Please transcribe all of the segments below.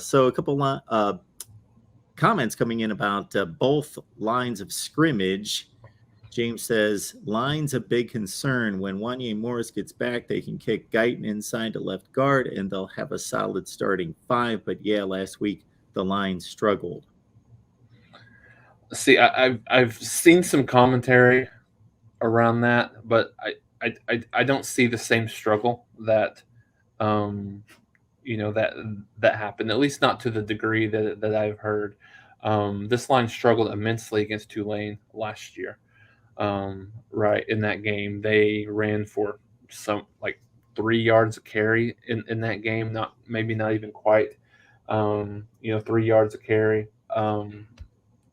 So a couple comments coming in about both lines of scrimmage. James says, line's a big concern. When Wanya Morris gets back, they can kick Guyton inside to left guard, and they'll have a solid starting five. But yeah, last week the line struggled. See, I've seen some commentary around that, but I don't see the same struggle that um, that happened. At least not to the degree that I've heard. This line struggled immensely against Tulane last year. Right in that game, they ran for some like 3 yards a carry in that game. Not even quite. 3 yards a carry.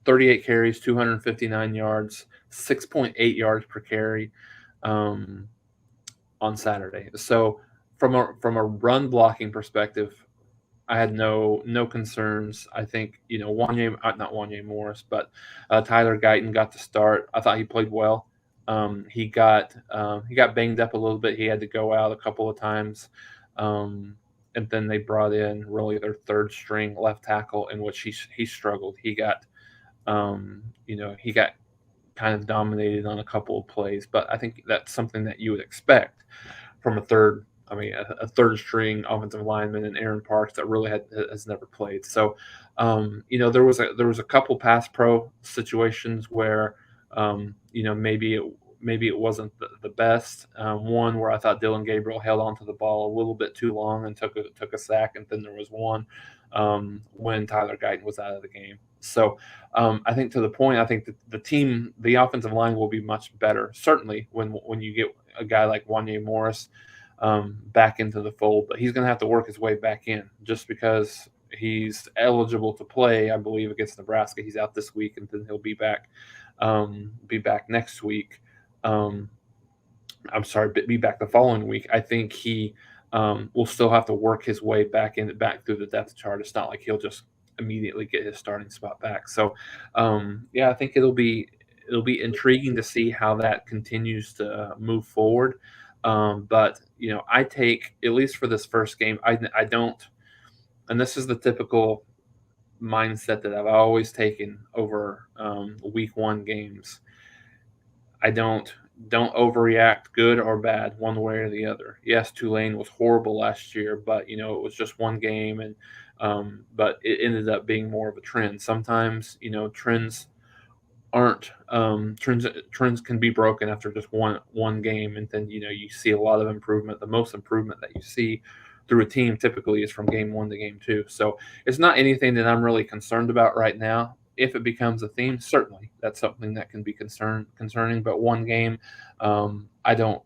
38 carries, 259 yards, 6.8 yards per carry on Saturday. So from a run blocking perspective, I had no concerns. I think not Wanya Morris, but Tyler Guyton got the start. I thought he played well. He got banged up a little bit. He had to go out a couple of times, and then they brought in really their third string left tackle, in which he struggled. He got kind of dominated on a couple of plays, but I think that's something that you would expect from a third string offensive lineman in Aaron Parks that really has never played. So, there was a couple pass pro situations where, maybe it wasn't the best. One where I thought Dylan Gabriel held onto the ball a little bit too long and took a sack, and then there was one when Tyler Guyton was out of the game. So I think to the point, I think the offensive line will be much better, certainly when you get a guy like Wanya Morris back into the fold. But he's going to have to work his way back in, just because he's eligible to play, I believe, against Nebraska. He's out this week, and then he'll be back next week. I'm sorry, be back the following week. I think he will still have to work his way back through the depth chart. It's not like he'll just immediately get his starting spot back. So, yeah, I think it'll be intriguing to see how that continues to move forward. But I take, at least for this first game, I don't, and this is the typical mindset that I've always taken over week one games. I don't overreact, good or bad, one way or the other. Yes, Tulane was horrible last year, but it was just one game, and but it ended up being more of a trend. Sometimes trends aren't trends can be broken after just one game, and then you see a lot of improvement. The most improvement that you see through a team typically is from game one to game two. So it's not anything that I'm really concerned about right now. If it becomes a theme, certainly that's something that can be concerning. But one game, I don't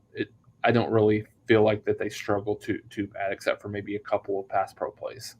really feel like that they struggle too bad, except for maybe a couple of pass pro plays.